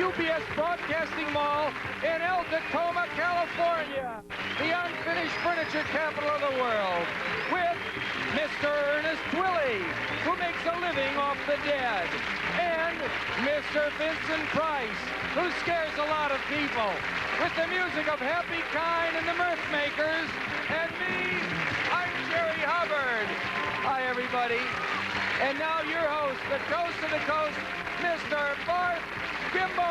UBS Broadcasting Mall in Alta Coma, California, the unfinished furniture capital of the world, with Mr. Ernest Twilley, who makes a living off the dead, and Mr. Vincent Price, who scares a lot of people, with the music of Happy Kyne and the Mirth Makers, and me, I'm Jerry Hubbard. Hi, everybody. And now your host, the coast of the coast, Mr. Barth Gimble.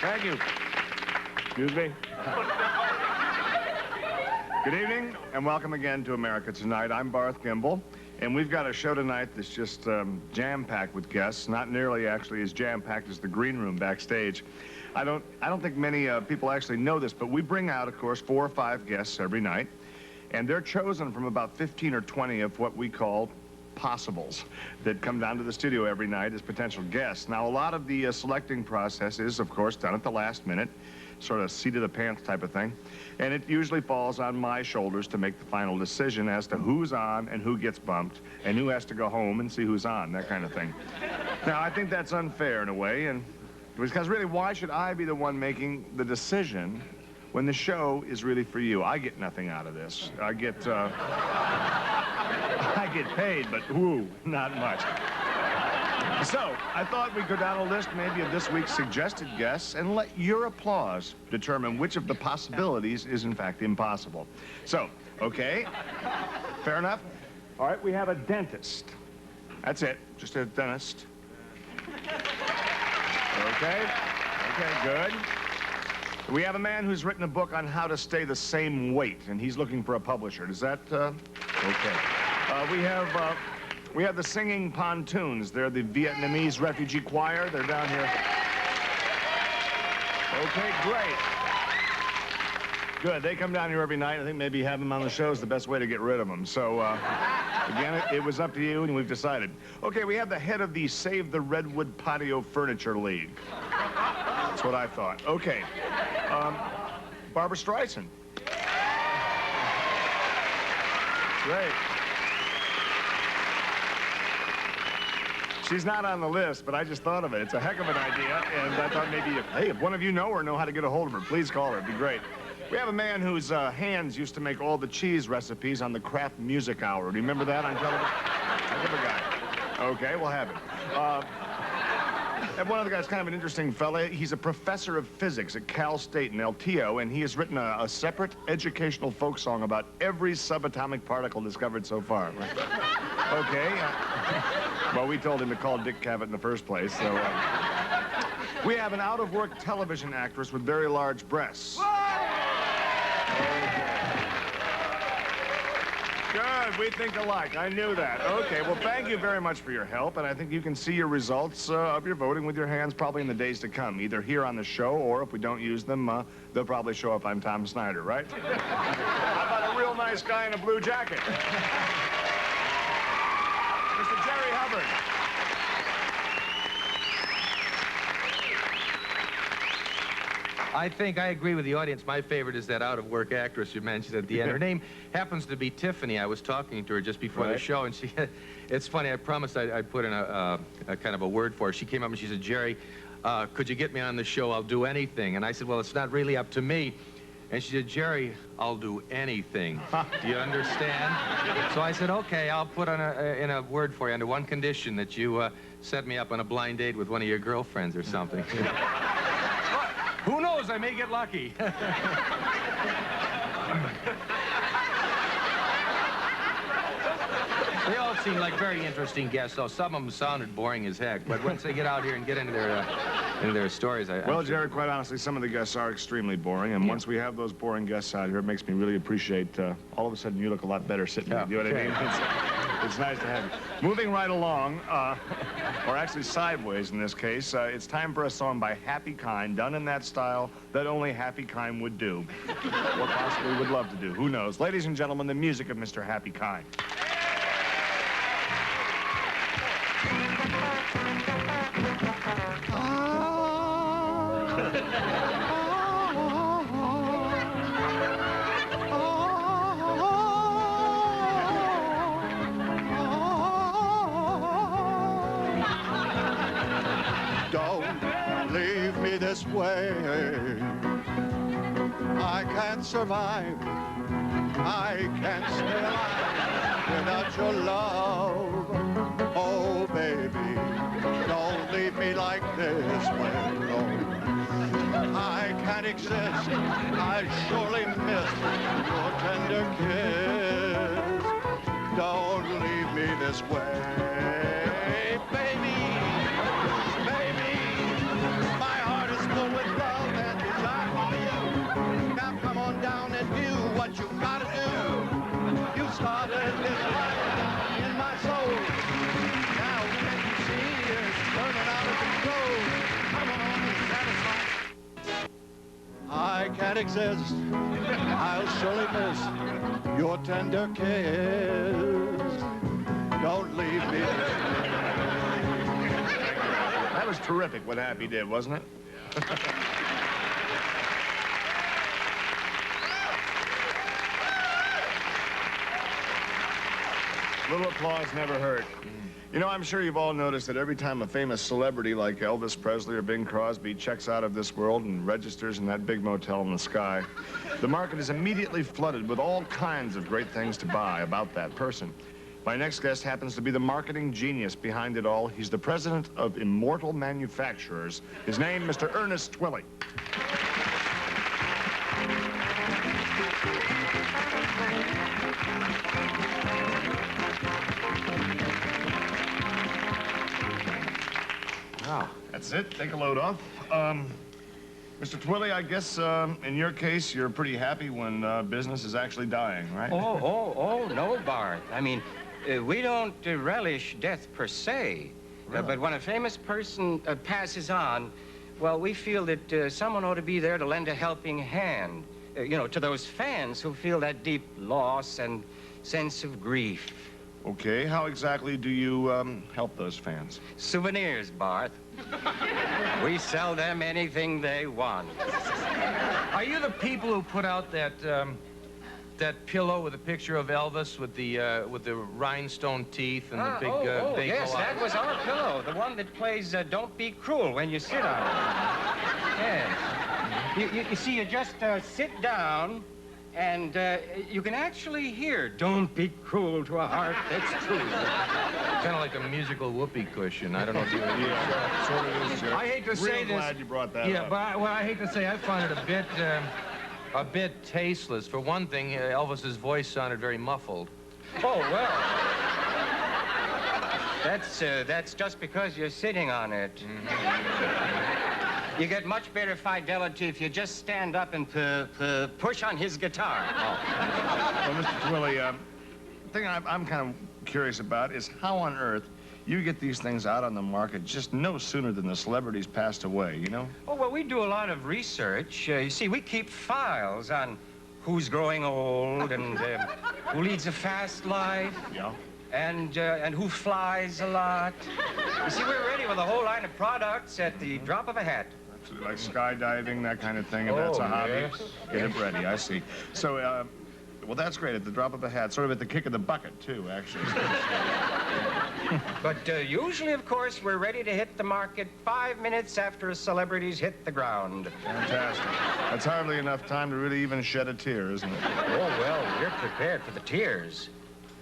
Thank you. Excuse me. Good evening, and welcome again to America Tonight. I'm Barth Gimble, and we've got a show tonight that's just jam-packed with guests. Not nearly, actually, as jam-packed as the green room backstage. I don't think many people actually know this, but we bring out, of course, 4 or 5 guests every night, and they're chosen from about 15 or 20 of what we call possibles that come down to the studio every night as potential guests. Now, a lot of the selecting process is, of course, done at the last minute, sort of seat of the pants type of thing, and it usually falls on my shoulders to make the final decision as to who's on and who gets bumped and who has to go home and see who's on, that kind of thing. Now, I think that's unfair in a way, and because really, why should I be the one making the decision when the show is really for you? I get nothing out of this. I get paid, but whoo, not much. So, I thought we'd go down a list maybe of this week's suggested guests and let your applause determine which of the possibilities is in fact impossible. So, okay, fair enough? All right, we have a dentist. That's it, just a dentist. Okay, good. We have a man who's written a book on how to stay the same weight, and he's looking for a publisher. Is that, okay. We have the Singing Pontoons. They're the Vietnamese refugee choir. They're down here. Okay, great. Good, they come down here every night. I think maybe having them on the show is the best way to get rid of them. So, again, it was up to you, and we've decided. Okay, we have the head of the Save the Redwood Patio Furniture League. That's what I thought. Okay, Barbara Streisand. Great. She's not on the list, but I just thought of it. It's a heck of an idea, and I thought maybe, if one of you know her, know how to get a hold of her, please call her. It'd be great. We have a man whose hands used to make all the cheese recipes on the Kraft Music Hour. Do you remember that on television? Heck of a guy. Okay, we'll have it. And one other guy's kind of an interesting fella. He's a professor of physics at Cal State in El Tio, and he has written a separate educational folk song about every subatomic particle discovered so far. Okay. Well, we told him to call Dick Cavett in the first place, so... We have an out-of-work television actress with very large breasts. Good, we think alike. I knew that. Okay, well, thank you very much for your help, and I think you can see your results of your voting with your hands probably in the days to come, either here on the show, or if we don't use them, they'll probably show up on Tom Snyder, right? How about a real nice guy in a blue jacket? Mr. Jerry Hubbard. I think I agree with the audience. My favorite is that out-of-work actress you mentioned at the end. Her name happens to be Tiffany. I was talking to her just before the show, and it's funny, I promised I'd put in a kind of a word for her. She came up and she said, Jerry, could you get me on the show? I'll do anything. And I said, well, it's not really up to me. And she said, Jerry, I'll do anything. Do you understand? So I said, okay, I'll put in a word for you under one condition, that you set me up on a blind date with one of your girlfriends or something. Who knows? I may get lucky. They all seem like very interesting guests, though. Some of them sounded boring as heck, but once they get out here and get into their stories, Well, Jerry, quite honestly, some of the guests are extremely boring, and once we have those boring guests out here, it makes me really appreciate, all of a sudden, you look a lot better sitting here. You know what I mean? It's nice to have you. Moving right along, or actually sideways in this case, it's time for a song by Happy Kyne, done in that style that only Happy Kyne would do. Or possibly would love to do. Who knows? Ladies and gentlemen, the music of Mr. Happy Kyne. this way. I can't survive, I can't stay alive without your love. Oh, baby, don't leave me like this way, no. I can't exist, I surely miss your tender kiss. Don't leave me this way, baby, baby. My heart is filled with love and desire for you. Now come on down and do what you gotta do. You started this fire in my soul. Now can't you see it's burning out of control? Come on and satisfy. I can't exist. I'll surely miss your tender kiss. Don't leave me. That was terrific what Happy did, wasn't it? Little applause never hurt. You know, I'm sure you've all noticed that every time a famous celebrity like Elvis Presley or Bing Crosby checks out of this world and registers in that big motel in the sky, the market is immediately flooded with all kinds of great things to buy about that person. My next guest happens to be the marketing genius behind it all. He's the president of Immortal Manufacturers. His name, Mr. Ernest Twilley. Wow, that's it. Take a load off. Mr. Twilley, I guess in your case, you're pretty happy when business is actually dying, right? Oh, no, Barth. I mean, we don't relish death per se. Really? But when a famous person passes on, well, we feel that someone ought to be there to lend a helping hand, you know, to those fans who feel that deep loss and sense of grief. Okay, how exactly do you help those fans? Souvenirs, Barth. We sell them anything they want. Are you the people who put out that that pillow with a picture of Elvis with the rhinestone teeth and the big bagel yes, that was our pillow, the one that plays Don't Be Cruel when you sit on it. Yes. You see, you just sit down, and you can actually hear Don't Be Cruel to a heart that's true. Kind of like a musical whoopee cushion. I don't know if you... Yeah, sort of is. I hate to say this. Real glad you brought that Yeah, up. but I hate to say I found it a bit tasteless. For one thing, Elvis's voice sounded very muffled. Oh, well. That's just because you're sitting on it. You get much better fidelity if you just stand up and push on his guitar. Well, Mr. Twilley, the thing I'm kind of curious about is how on earth you get these things out on the market just no sooner than the celebrities passed away, you know? Oh, well, we do a lot of research. You see, we keep files on who's growing old and who leads a fast life. Yeah. And who flies a lot. You see, we're ready with a whole line of products at the drop of a hat. Like skydiving, that kind of thing, if that's a hobby. Yes. Get it ready, I see. So, well, that's great, at the drop of a hat, sort of at the kick of the bucket, too, actually. But usually, of course, we're ready to hit the market 5 minutes after a celebrity's hit the ground. Fantastic. That's hardly enough time to really even shed a tear, isn't it? Oh, well, we're prepared for the tears.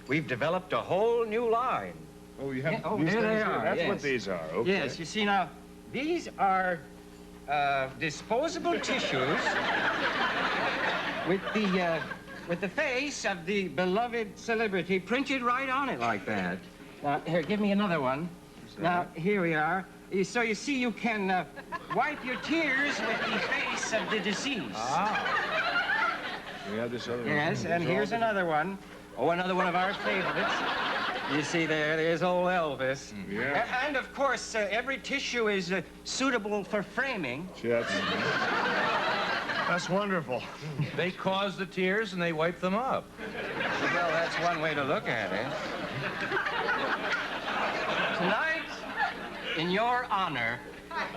We've developed a whole new line. Oh, you have Yeah, oh, these there things they here? are, That's yes. what these are, okay. Yes, you see, now, these are disposable tissues with the face of the beloved celebrity printed right on it like that. Now, here, give me another one. Now, here we are. So you see, you can wipe your tears with the face of the deceased. Ah. We have this other one. Yes, and here's another one. Oh, another one of our favorites. You see there's old Elvis. Yeah. And of course, every tissue is suitable for framing. That's wonderful. They cause the tears and they wipe them up. Well, that's one way to look at it. Tonight, in your honor,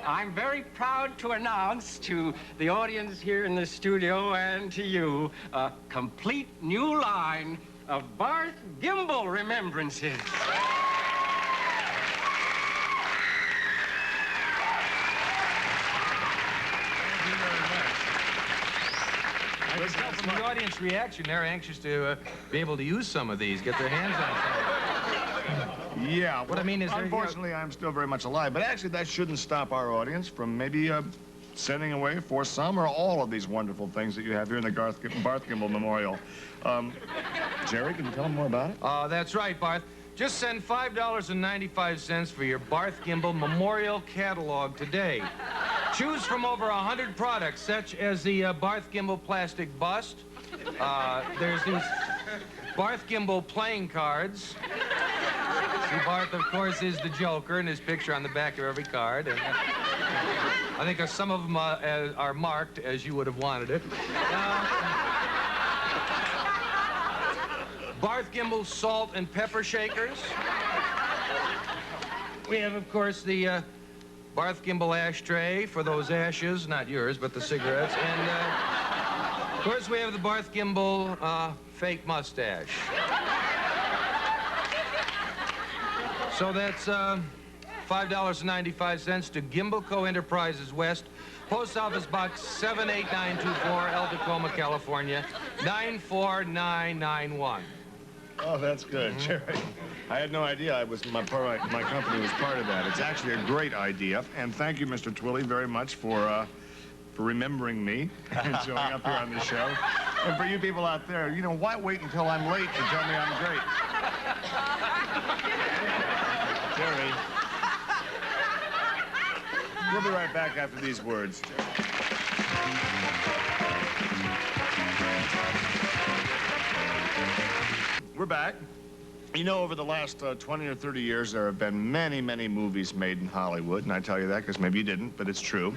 I'm very proud to announce to the audience here in the studio and to you a complete new line of Barth Gimble remembrances. I can tell from the audience reaction, they're anxious to be able to use some of these, get their hands on some. Yeah. What I mean is, unfortunately, I'm still very much alive. But actually, that shouldn't stop our audience from maybe sending away for some or all of these wonderful things that you have here in the Barth Gimble Memorial. Jerry, can you tell them more about it? That's right, Barth. Just send $5.95 for your Barth Gimble Memorial Catalog today. Choose from over 100 products, such as the Barth Gimble plastic bust. There's these Barth Gimble playing cards. See, Barth, of course, is the Joker, and his picture on the back of every card. And I think some of them are marked as you would have wanted it. Barth Gimble salt and pepper shakers. We have, of course, the Barth Gimble ashtray for those ashes, not yours, but the cigarettes. And, of course, we have the Barth Gimble fake mustache. So that's $5.95 to Gimble Co. Enterprises West, Post Office Box 78924, Alta Coma, California, 94991. Oh, that's good, Jerry. I had no idea my company was part of that. It's actually a great idea. And thank you, Mr. Twilley, very much for remembering me and showing up here on the show. And for you people out there, you know, why wait until I'm late to tell me I'm great? Jerry. We'll be right back after these words. We're back. You know, over the last 20 or 30 years, there have been many, many movies made in Hollywood, and I tell you that because maybe you didn't, but it's true.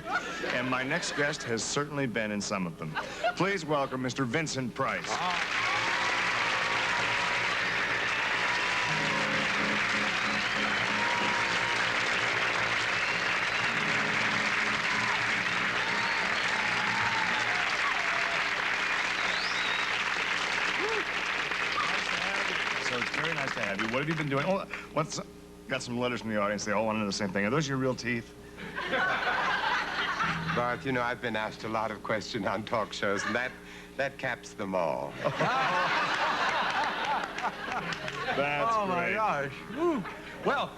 And my next guest has certainly been in some of them. Please welcome Mr. Vincent Price. What have you been doing? Oh, got some letters from the audience. They all want to know the same thing. Are those your real teeth? Barth, you know, I've been asked a lot of questions on talk shows, and that caps them all. That's oh, great. My gosh. Woo. Well,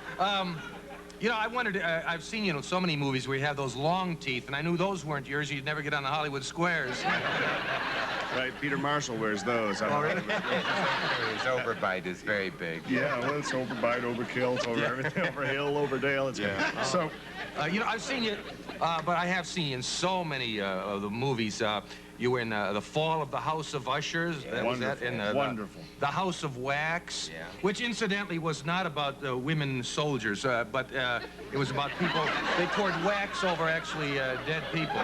you know, I wondered, I've seen, you know, so many movies where you have those long teeth, and I knew those weren't yours. You'd never get on the Hollywood squares. Right, Peter Marshall wears those. Oh, really? His overbite is very big. Yeah, well, it's overbite, overkill, it's over everything, over hill, over dale. It's good. So, you know, I've seen you, but I have seen you in so many of the movies. You were in The Fall of the House of Ushers. That wonderful, was that. In, wonderful. The House of Wax, which incidentally was not about women soldiers, but it was about people. They poured wax over actually dead people.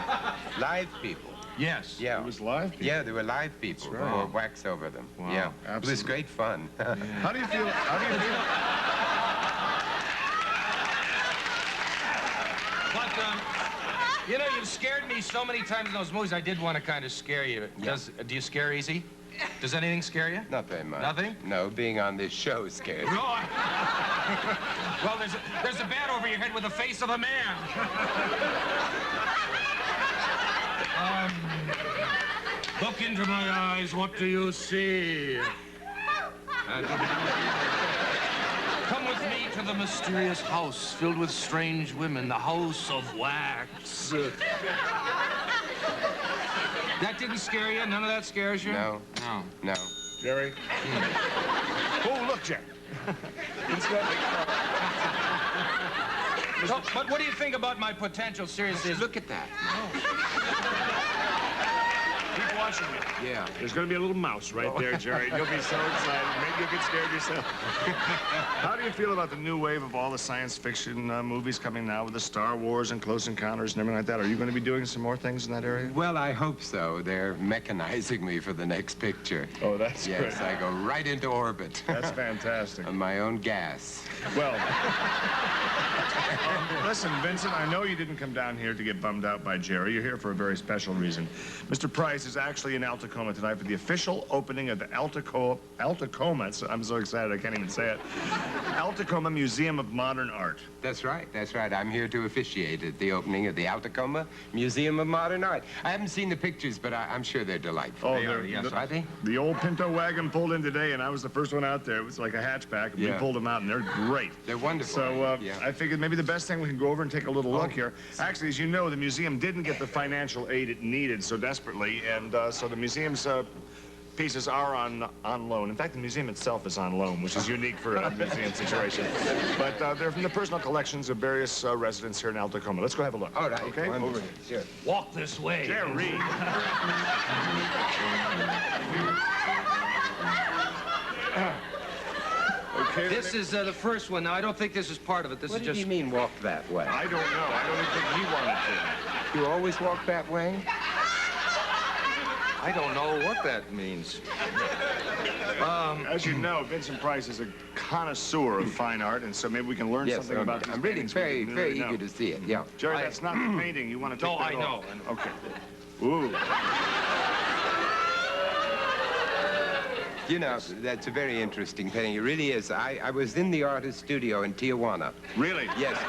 Live people. Yes. Yeah. it was live people. Yeah, there were live people who poured wax over them. Wow. Yeah. Absolutely. It was great fun. How do you feel? But, you know, you've scared me so many times in those movies, I did want to kind of scare you. Do you scare easy? Does anything scare you? Not very much. Nothing? No, being on this show scares me. No, well, there's a bat over your head with the face of a man. Look into my eyes, what do you see? Come with me to the mysterious house filled with strange women, the House of Wax. That didn't scare you? None of that scares you? No. No. No. Jerry? Oh, look, Jack. No, but what do you think about my potential? Seriously, look at that. Keep watching me. Yeah. There's going to be a little mouse right there, Jerry. You'll be so excited. Maybe you'll get scared yourself. How do you feel about the new wave of all the science fiction movies coming now with the Star Wars and Close Encounters and everything like that? Are you going to be doing some more things in that area? Well, I hope so. They're mechanizing me for the next picture. Oh, that's great. Yes, I go right into orbit. That's fantastic. On my own gas. Well, listen, Vincent, I know you didn't come down here to get bummed out by Jerry. You're here for a very special reason. Mr. Price is actually actually in Alta Coma tonight for the official opening of the Alta Coma, I'm so excited I can't even say it, Alta Coma Museum of Modern Art. That's right, that's right. I'm here to officiate at the opening of the Alta Coma Museum of Modern Art. I haven't seen the pictures, but I'm sure they're delightful. Oh, Yes, are they? The old Pinto wagon pulled in today, and I was the first one out there. It was like a hatchback, and we pulled them out, and they're great. They're wonderful. So I figured maybe the best thing we can go over and take a little look here. Actually, as you know, the museum didn't get the financial aid it needed so desperately, and so the museum's pieces are on loan. In fact, the museum itself is on loan, which is unique for a museum situation. But they're from the personal collections of various residents here in Alta Coma. Let's go have a look. All right. Okay? Over here. Sure. Walk this way. Jerry. Okay. This is the first one. Now, I don't think this is part of it. This What is did just... you mean walk that way? I don't know. I don't even think he wanted to. You always walk that way? I don't know what that means. As you know, Vincent Price is a connoisseur of fine art, and so maybe we can learn something about these I'm really paintings we very, didn't very really know. eager to see it, yeah. Jerry, that's not the painting. You want to take No, that I off? know. Okay. Ooh. You know, that's a very interesting painting. It really is. I was in the artist studio in Tijuana. Really? Yes.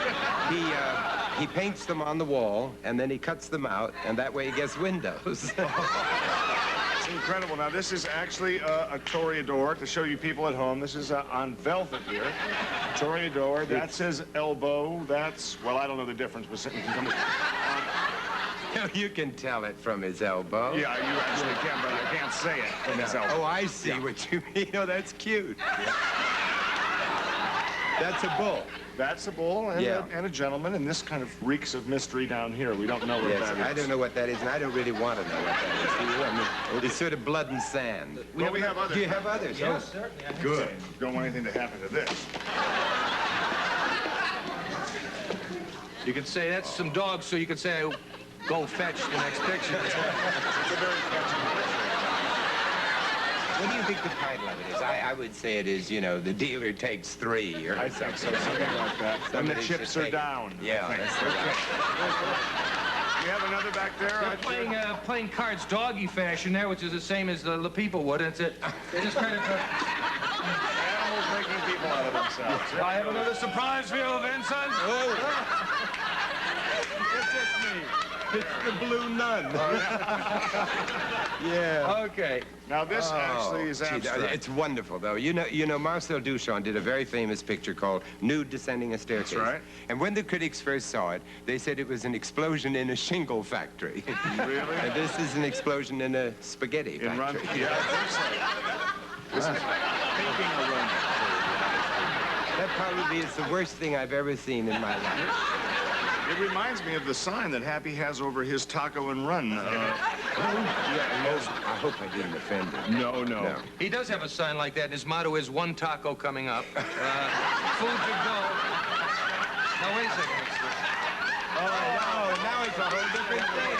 He paints them on the wall, and then he cuts them out, and that way he gets windows. It's incredible. Now, this is actually a toreador, to show you people at home. This is on velvet here. Toreador. That's his elbow. That's, well, I don't know the difference, but you can come... You can tell it from his elbow. Yeah, you actually can, but I can't say it from his elbow. Oh, I see what you mean. Oh, that's cute. That's a bull. That's a bull and, and a gentleman, and this kind of reeks of mystery down here. We don't know what that is. I don't know what that is, and I don't really want to know what that is. Do you? I mean, it's sort of blood and sand. Well, we have others. Do you have others? Yes, certainly. Good. Don't want anything to happen to this. You could say that's some dogs, so you could say, go fetch the next picture. It's a very catchy picture. What do you think the title of it is? I would say it is, you know, The Dealer Takes Three, or I think so, something like that. And the chips are down. Yeah, that's right. You have another back there? They're playing cards doggy fashion there, which is the same as the people would. It's it. They just kind of... Animals making people out of themselves. I have another surprise for you, Vincent. It's just me. It's the Blue Nun. Yeah. Okay. Now, this actually is abstract. It's wonderful, though. You know, Marcel Duchamp did a very famous picture called Nude Descending a Staircase. That's right. And when the critics first saw it, they said it was an explosion in a shingle factory. Really? And this is an explosion in a spaghetti In run, factory. yeah, I think so. This is thinking a run. That probably is the worst thing I've ever seen in my life. It reminds me of the sign that Happy has over his taco and run. I hope I didn't offend him. No. He does have a sign like that, and his motto is one taco coming up. Food to go. Now, wait a second. Oh, now it's a whole different thing.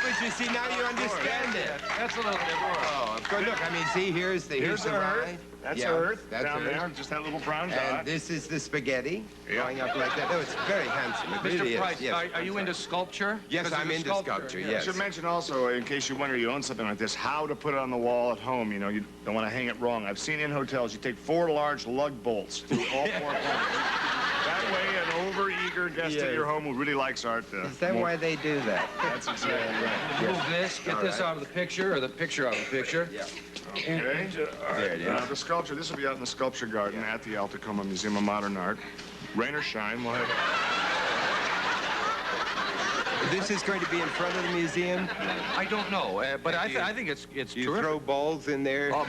But you see, now you understand it. That's a little bit more. Oh, of course. Look, I mean, see, here's the Here's rye. Earth. That's Earth down there. Just that little brown dot. And this is the spaghetti going up like that. Oh, it's very handsome. It really Mr. Price, is. Yes. are you into sculpture? Yes, I'm into sculpture, I yes. should mention also, in case you wonder, you own something like this, how to put it on the wall at home. You know, you don't want to hang it wrong. I've seen in hotels, you take 4 large lug bolts through all 4 corners. That way, an over-eager guest at your home who really likes art... Is that why they do that? That's exactly right. Move this, get this out of the picture, or the picture out of the picture. Yeah. Okay. There it is. Now, the sculpture, this will be out in the sculpture garden at the Alta Coma Museum of Modern Art. Rain or shine, we'll have... This is going to be in front of the museum? I don't know, but I think it's You terrific. throw balls in there? I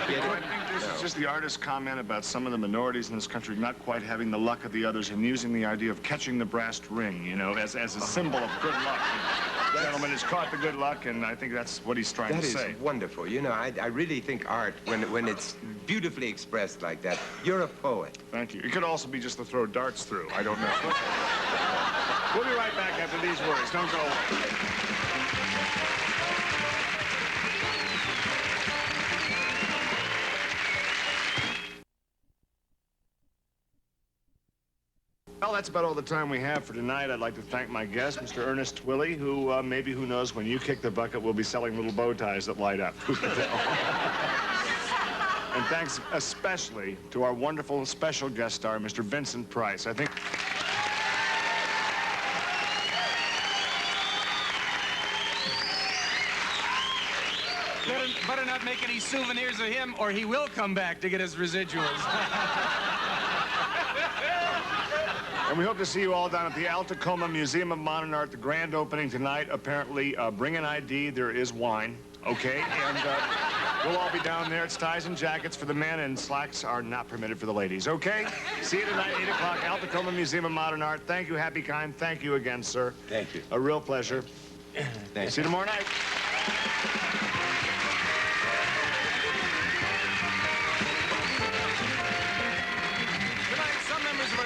think this is just the artist's comment about some of the minorities in this country not quite having the luck of the others and using the idea of catching the brass ring, you know, as a symbol of good luck. The gentleman has caught the good luck, and I think that's what he's trying to say. That is wonderful. You know, I really think art, when it's beautifully expressed like that, you're a poet. Thank you. It could also be just to throw darts through. I don't know. We'll be right back after these words. Don't go away. Well, that's about all the time we have for tonight. I'd like to thank my guest, Mr. Ernest Twilley, who maybe, who knows, when you kick the bucket, we'll be selling little bow ties that light up. Who can tell? And thanks especially to our wonderful special guest star, Mr. Vincent Price. I think... Better not make any souvenirs of him, or he will come back to get his residuals. And we hope to see you all down at the Alta Coma Museum of Modern Art, the grand opening tonight. Apparently, bring an ID. There is wine, okay? And we'll all be down there. It's ties and jackets for the men, and slacks are not permitted for the ladies, okay? See you tonight, 8 o'clock, Alta Coma Museum of Modern Art. Thank you, Happy Kyne. Thank you again, sir. Thank you. A real pleasure. Thanks. See you tomorrow night.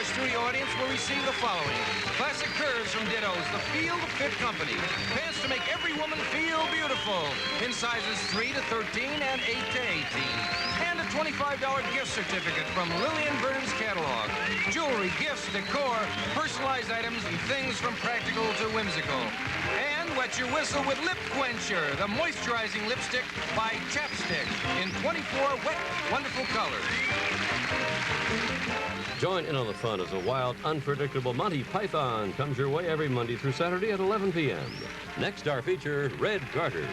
Studio audience will receive the following. Classic curves from Dittos, the Feel the Fit Company. Pants to make every woman feel beautiful in sizes 3 to 13 and 8 to 18. And a $25 gift certificate from Lillian Burns catalog. Jewelry, gifts, decor, personalized items, and things from practical to whimsical. And wet your whistle with Lip Quencher, the moisturizing lipstick by Chapstick in 24 wet, wonderful colors. Join in on the fun as a wild, unpredictable Monty Python comes your way every Monday through Saturday at 11 p.m. Next, our feature, Red Garter.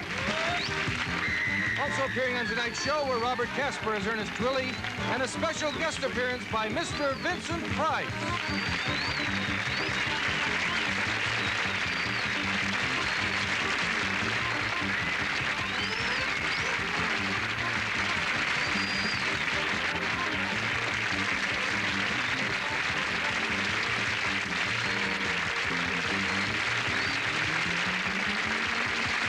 Also appearing on tonight's show were Robert Casper as Ernest Twilley and a special guest appearance by Mr. Vincent Price.